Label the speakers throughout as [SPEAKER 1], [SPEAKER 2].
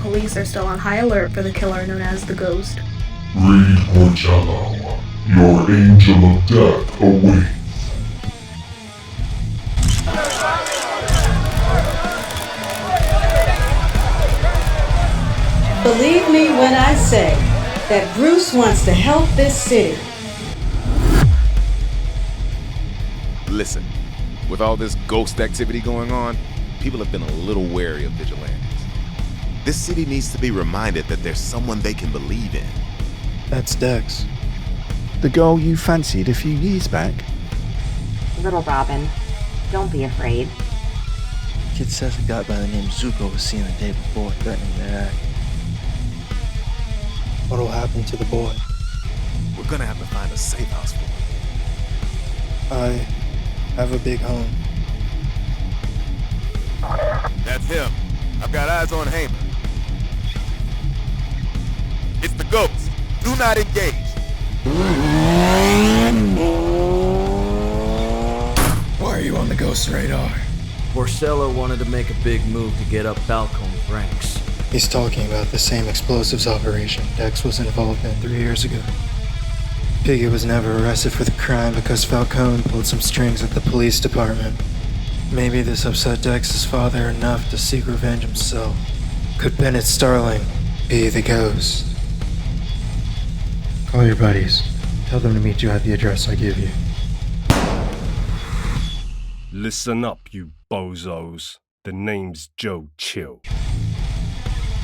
[SPEAKER 1] police are still on high alert for the killer known as the Ghost.
[SPEAKER 2] Reed Porcello, your angel of death awaits.
[SPEAKER 3] Believe me when I say that Bruce wants to help this city.
[SPEAKER 4] Listen, with all this ghost activity going on, people have been a little wary of vigilantes. This city needs to be reminded that there's someone they can believe in.
[SPEAKER 5] That's Dex. The girl you fancied a few years back.
[SPEAKER 6] Little Robin, don't be afraid.
[SPEAKER 7] Kid says a guy by the name Zuko was seen the day before threatening their act.
[SPEAKER 5] What'll happen to the boy?
[SPEAKER 4] We're gonna have to find a safe house for him.
[SPEAKER 5] I have a big home.
[SPEAKER 4] That's him. I've got eyes on Hamer. It's the Ghost. Do not engage.
[SPEAKER 8] Why are you on the Ghost radar?
[SPEAKER 9] Porcello wanted to make a big move to get up Falcone's ranks.
[SPEAKER 5] He's talking about the same explosives operation Dex was involved in 3 years ago. Piggy was never arrested for the crime because Falcone pulled some strings at the police department. Maybe this upset Dex's father enough to seek revenge himself. Could Bennett Starling be the Ghost? Call your buddies. Tell them to meet you at the address I give you.
[SPEAKER 10] Listen up, you bozos. The name's Joe Chill.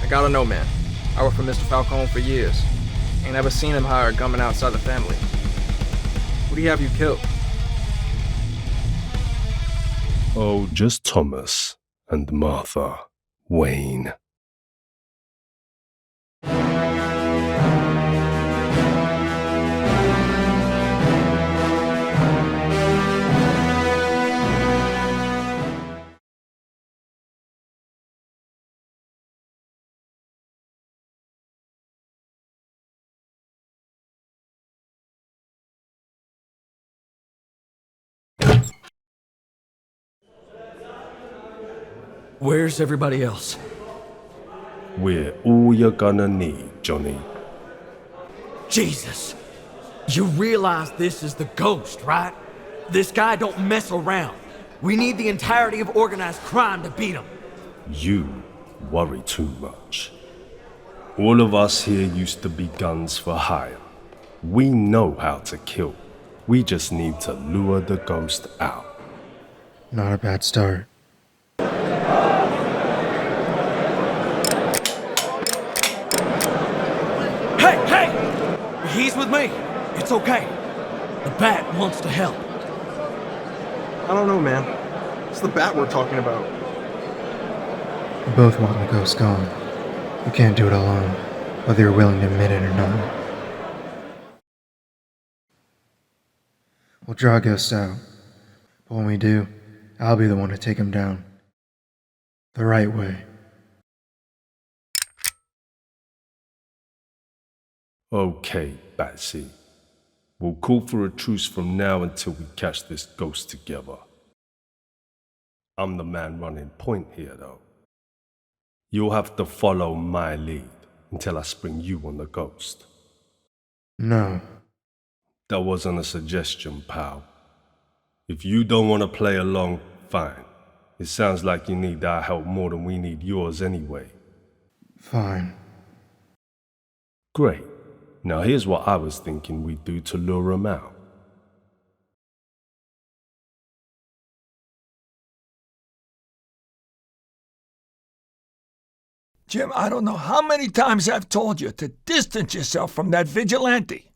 [SPEAKER 8] I gotta know, man. I worked for Mr. Falcone for years. Ain't never seen him hire a gunman outside the family. Who do you have you killed?
[SPEAKER 10] Oh, just Thomas and Martha Wayne.
[SPEAKER 9] Where's everybody else?
[SPEAKER 10] We're all you're gonna need, Johnny.
[SPEAKER 9] Jesus! You realize this is the Ghost, right? This guy don't mess around. We need the entirety of organized crime to beat him.
[SPEAKER 10] You worry too much. All of us here used to be guns for hire. We know how to kill. We just need to lure the Ghost out.
[SPEAKER 5] Not a bad start.
[SPEAKER 9] Hey! He's with me. It's okay. The Bat wants to help.
[SPEAKER 8] I don't know, man. It's the Bat we're talking about.
[SPEAKER 5] We both want the Ghost gone. You can't do it alone, whether you're willing to admit it or not. We'll draw Ghost out. But when we do, I'll be the one to take him down. The right way.
[SPEAKER 10] Okay, Batsy. We'll call for a truce from now until we catch this Ghost together. I'm the man running point here, though. You'll have to follow my lead until I spring you on the Ghost.
[SPEAKER 5] No.
[SPEAKER 10] That wasn't a suggestion, pal. If you don't want to play along, fine. It sounds like you need our help more than we need yours anyway.
[SPEAKER 5] Fine.
[SPEAKER 10] Great. Now here's what I was thinking we'd do to lure him out.
[SPEAKER 11] Jim, I don't know how many times I've told you to distance yourself from that vigilante.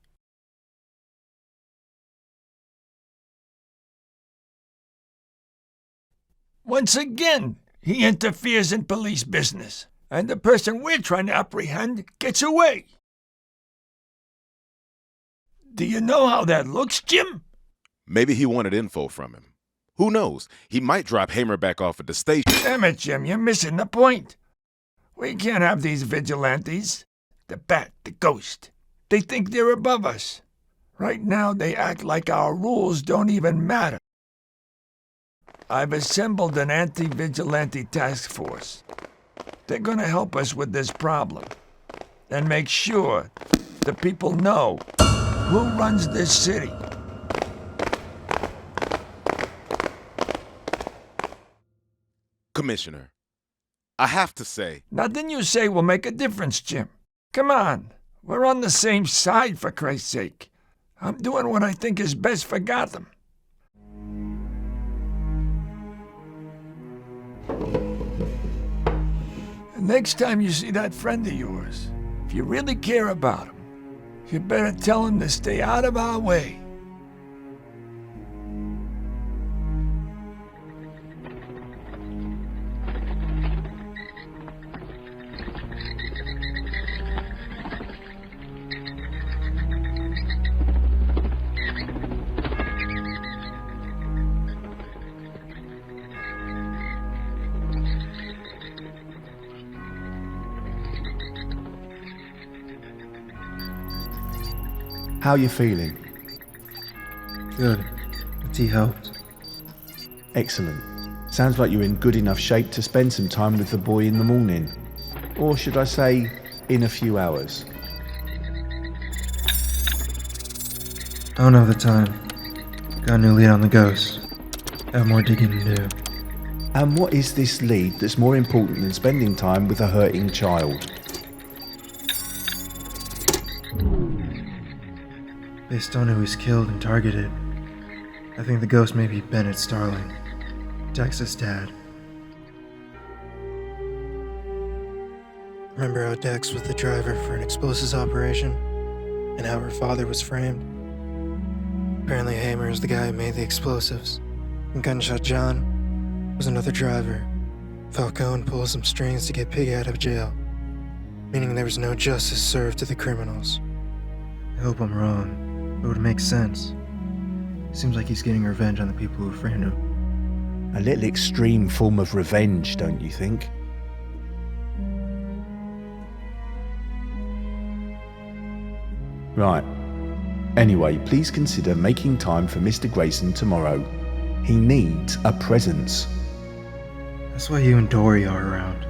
[SPEAKER 11] Once again, he interferes in police business, and the person we're trying to apprehend gets away. Do you know how that looks, Jim?
[SPEAKER 4] Maybe he wanted info from him. Who knows? He might drop Hamer back off at the station.
[SPEAKER 11] Damn it, Jim, you're missing the point. We can't have these vigilantes. The Bat, the Ghost. They think they're above us. Right now, they act like our rules don't even matter. I've assembled an anti-vigilante task force. They're gonna help us with this problem and make sure the people know who runs this city.
[SPEAKER 4] Commissioner, I have to say,
[SPEAKER 11] Nothing you say will make a difference, Jim. Come on, we're on the same side, for Christ's sake. I'm doing what I think is best for Gotham. And next time you see that friend of yours, if you really care about him, you better tell him to stay out of our way.
[SPEAKER 12] How you feeling?
[SPEAKER 5] Good. The tea helped.
[SPEAKER 12] Excellent. Sounds like you're in good enough shape to spend some time with the boy in the morning. Or should I say, in a few hours.
[SPEAKER 5] I don't have the time. Got a new lead on the ghost. Have more digging to do.
[SPEAKER 12] And what is this lead that's more important than spending time with a hurting child?
[SPEAKER 5] Based on who he's killed and targeted, I think the ghost may be Bennett Starling, Dex's dad. Remember how Dex was the driver for an explosives operation, and how her father was framed? Apparently Hamer is the guy who made the explosives, and Gunshot John was another driver. Falcone pulled some strings to get Pig out of jail, meaning there was no justice served to the criminals. I hope I'm wrong. It would make sense. Seems like he's getting revenge on the people who framed him.
[SPEAKER 12] A little extreme form of revenge, don't you think? Right. Anyway, please consider making time for Mr. Grayson tomorrow. He needs a presence.
[SPEAKER 5] That's why you and Dory are around.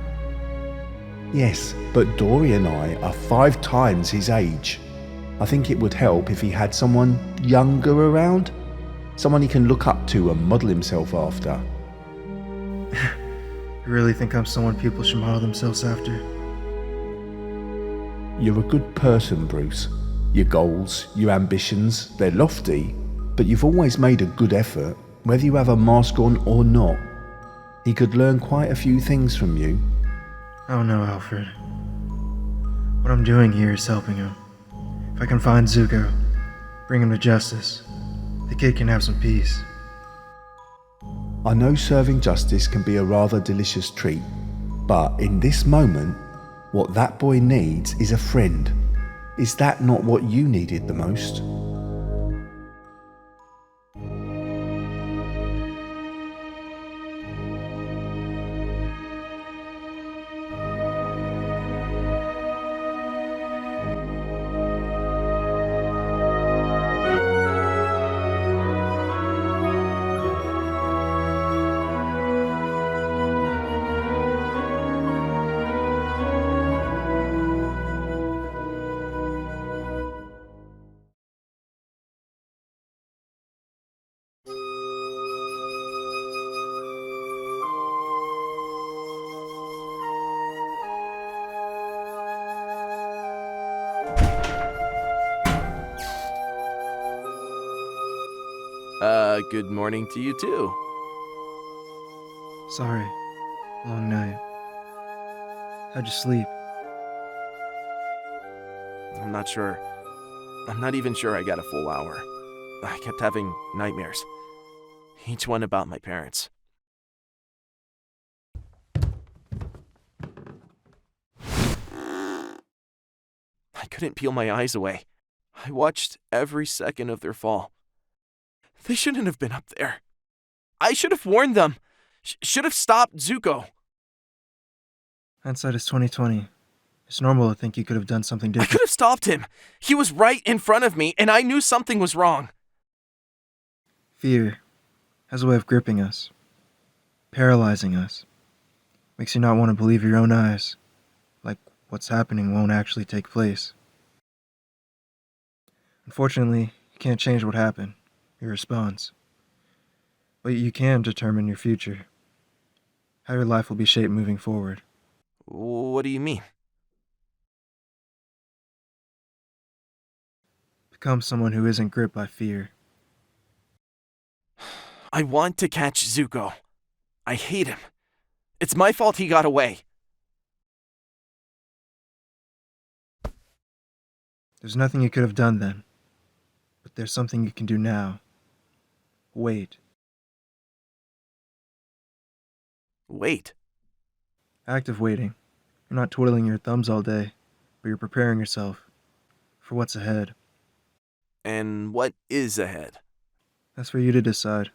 [SPEAKER 12] Yes, but Dory and I are 5 times his age. I think it would help if he had someone younger around. Someone he can look up to and model himself after.
[SPEAKER 5] You really think I'm someone people should model themselves after?
[SPEAKER 12] You're a good person, Bruce. Your goals, your ambitions, they're lofty, but you've always made a good effort, whether you have a mask on or not. He could learn quite a few things from you.
[SPEAKER 5] I don't know, Alfred. What I'm doing here is helping him. If I can find Zuko, bring him to justice, the kid can have some peace.
[SPEAKER 12] I know serving justice can be a rather delicious treat, but in this moment, what that boy needs is a friend. Is that not what you needed the most?
[SPEAKER 7] Good morning to you too.
[SPEAKER 5] Sorry. Long night. How'd you sleep?
[SPEAKER 7] I'm not sure. I'm not even sure I got a full hour. I kept having nightmares. Each one about my parents. I couldn't peel my eyes away. I watched every second of their fall. They shouldn't have been up there. I should have warned them. Should have stopped Zuko.
[SPEAKER 5] Hindsight is 2020. It's normal to think you could have done something
[SPEAKER 7] I
[SPEAKER 5] different.
[SPEAKER 7] could have stopped him. He was right in front of me, and I knew something was wrong.
[SPEAKER 5] Fear has a way of gripping us, paralyzing us. Makes you not want to believe your own eyes. Like what's happening won't actually take place. Unfortunately, you can't change what happened, your response. But you can determine your future. How your life will be shaped moving forward.
[SPEAKER 7] What do you mean?
[SPEAKER 5] Become someone who isn't gripped by fear.
[SPEAKER 7] I want to catch Zuko. I hate him. It's my fault he got away.
[SPEAKER 5] There's nothing you could have done then. But there's something you can do now. Wait.
[SPEAKER 7] Wait.
[SPEAKER 5] Act of waiting. You're not twiddling your thumbs all day, but you're preparing yourself for what's ahead.
[SPEAKER 7] And what is ahead?
[SPEAKER 5] That's for you to decide.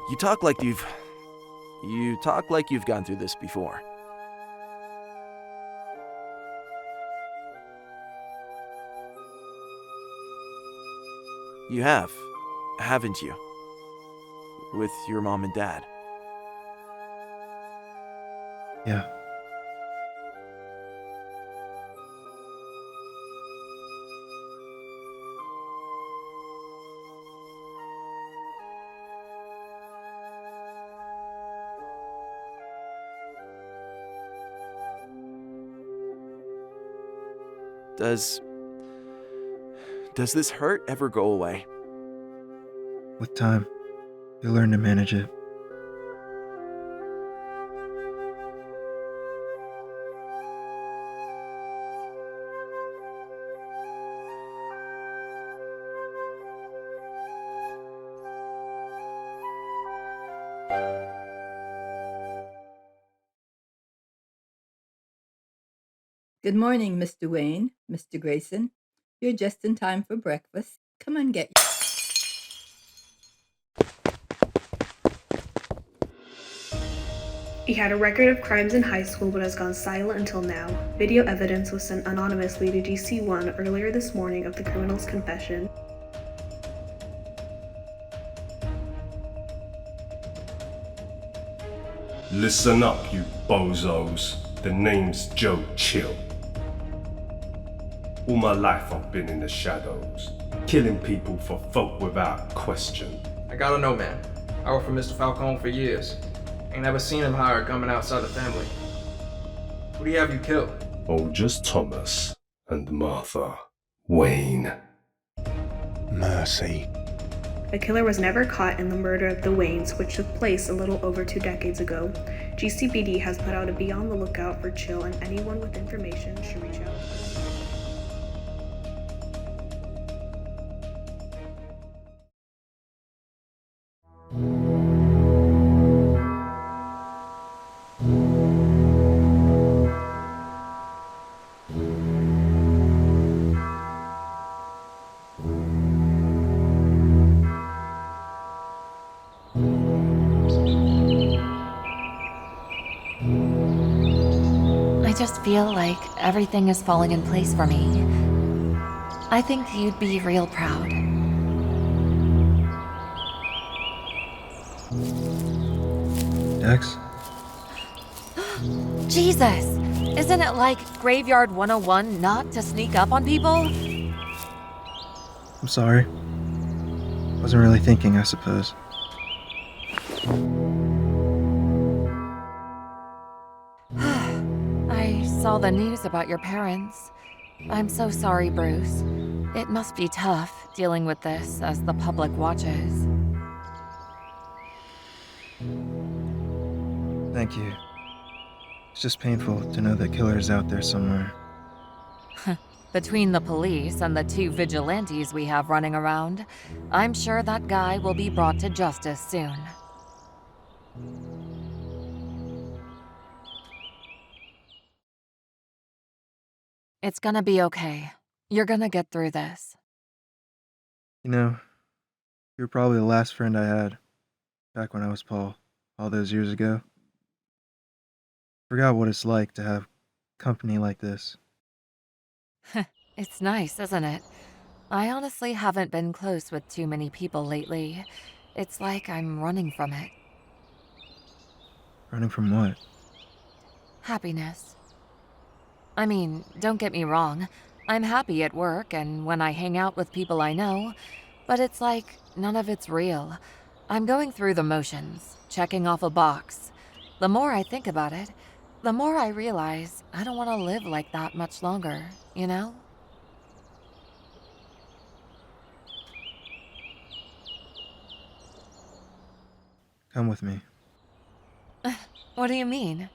[SPEAKER 7] You talk like you've gone through this before. You have, haven't you? With your mom and dad.
[SPEAKER 5] Yeah.
[SPEAKER 7] Does this hurt ever go away?
[SPEAKER 5] With time, you'll learn to manage it.
[SPEAKER 13] Good morning, Mr. Wayne, Mr. Grayson. You're just in time for breakfast. Come and get
[SPEAKER 1] He had a record of crimes in high school but has gone silent until now. Video evidence was sent anonymously to GC1 earlier this morning of the criminal's confession.
[SPEAKER 10] Listen up, you bozos. The name's Joe Chill. All my life I've been in the shadows, killing people for folk without question.
[SPEAKER 8] I gotta know, man. I worked for Mr. Falcone for years. Ain't never seen him hire a gunman outside the family. Who do you have you killed?
[SPEAKER 10] Oh, just Thomas and Martha Wayne.
[SPEAKER 12] Mercy.
[SPEAKER 1] The killer was never caught in the murder of the Waynes, which took place a little over 2 decades ago. GCPD has put out a be on the lookout for Chill, and anyone with information should reach out.
[SPEAKER 14] I just feel like everything is falling in place for me. I think you'd be real proud.
[SPEAKER 5] Dex?
[SPEAKER 14] Jesus! Isn't it like Graveyard 101 not to sneak up on people?
[SPEAKER 5] I'm sorry. Wasn't really thinking, I suppose.
[SPEAKER 14] I saw the news about your parents. I'm so sorry, Bruce. It must be tough dealing with this as the public watches.
[SPEAKER 5] Thank you. It's just painful to know the killer is out there somewhere.
[SPEAKER 14] Between the police and the 2 vigilantes we have running around, I'm sure that guy will be brought to justice soon. It's gonna be okay. You're gonna get through this.
[SPEAKER 5] You know, you were probably the last friend I had, back when I was Paul, all those years ago. Forgot what it's like to have company like this.
[SPEAKER 14] It's nice, isn't it? I honestly haven't been close with too many people lately. It's like I'm running from it.
[SPEAKER 5] Running from what?
[SPEAKER 14] Happiness. I mean, don't get me wrong. I'm happy at work and when I hang out with people I know, but it's like none of it's real. I'm going through the motions, checking off a box. The more I think about it, the more I realize I don't want to live like that much longer, you know?
[SPEAKER 5] Come with me.
[SPEAKER 14] What do you mean?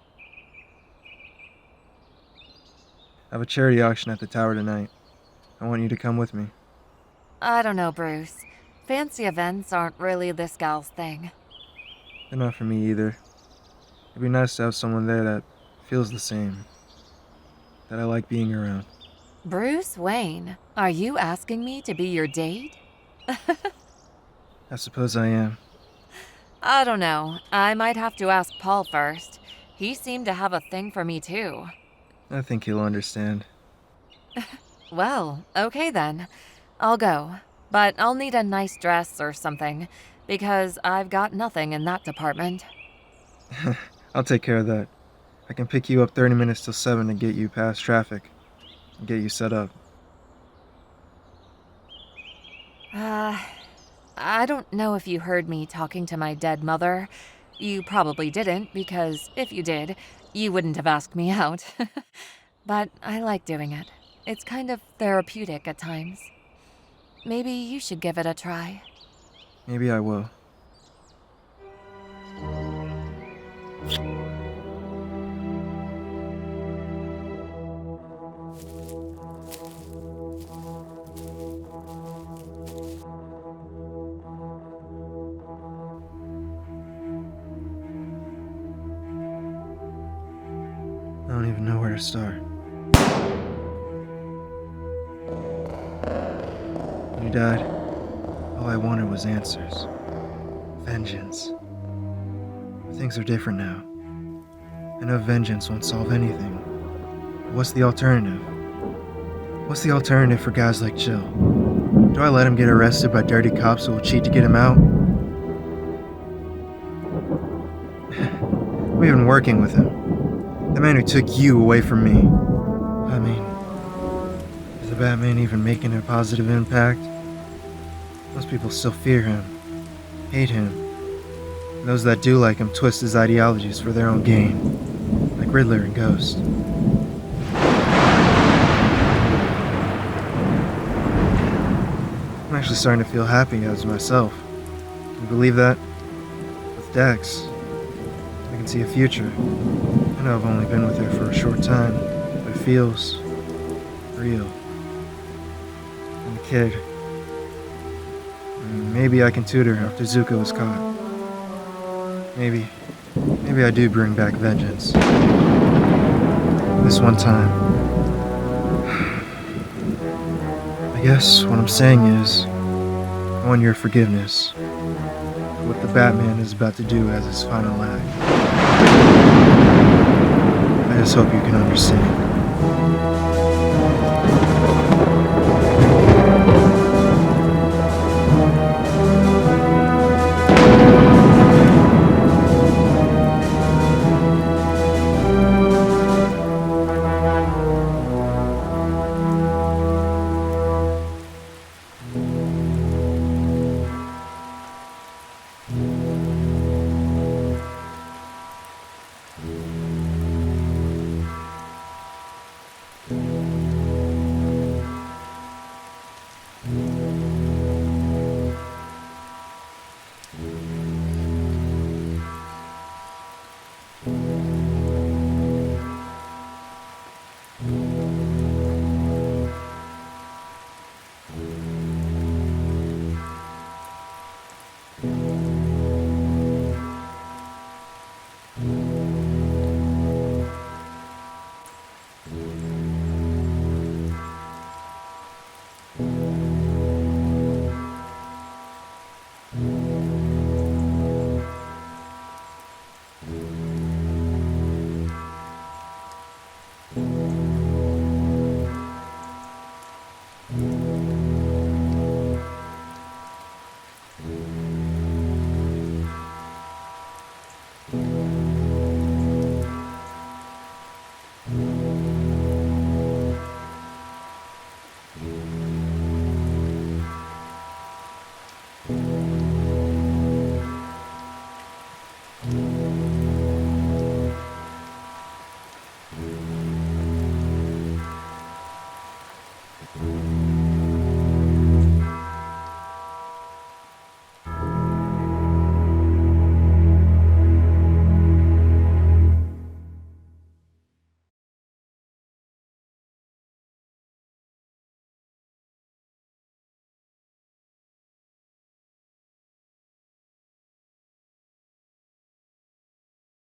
[SPEAKER 5] I have a charity auction at the tower tonight. I want you to come with me.
[SPEAKER 14] I don't know, Bruce. Fancy events aren't really this gal's thing.
[SPEAKER 5] They're not for me either. It'd be nice to have someone there that feels the same. That I like being around.
[SPEAKER 14] Bruce Wayne, are you asking me to be your date?
[SPEAKER 5] I suppose I am.
[SPEAKER 14] I don't know. I might have to ask Paul first. He seemed to have a thing for me too.
[SPEAKER 5] I think he'll understand.
[SPEAKER 14] Well, okay then. I'll go. But I'll need a nice dress or something, because I've got nothing in that department.
[SPEAKER 5] I'll take care of that. I can pick you up 30 minutes till 7 to get you past traffic and get you set up.
[SPEAKER 14] I don't know if you heard me talking to my dead mother. You probably didn't, because if you did, you wouldn't have asked me out. But I like doing it. It's kind of therapeutic at times. Maybe you should give it a try.
[SPEAKER 5] Maybe I will. I don't even know where to start. When he died, all I wanted was answers. Vengeance. But things are different now. I know vengeance won't solve anything. But what's the alternative? What's the alternative for guys like Jill? Do I let him get arrested by dirty cops who will cheat to get him out? I'm even working with him. The man who took you away from me. I mean, is the Batman even making a positive impact? Most people still fear him, hate him. And those that do like him twist his ideologies for their own gain, like Riddler and Ghost. I'm actually starting to feel happy as myself. Can you believe that? With Dex, I can see a future. I know I've only been with her for a short time, but it feels real. I'm a kid. Maybe I can tutor her after Zuko is caught. Maybe I do bring back vengeance. This one time. I guess what I'm saying is, I want your forgiveness for what the Batman is about to do as his final act. I just hope you can understand.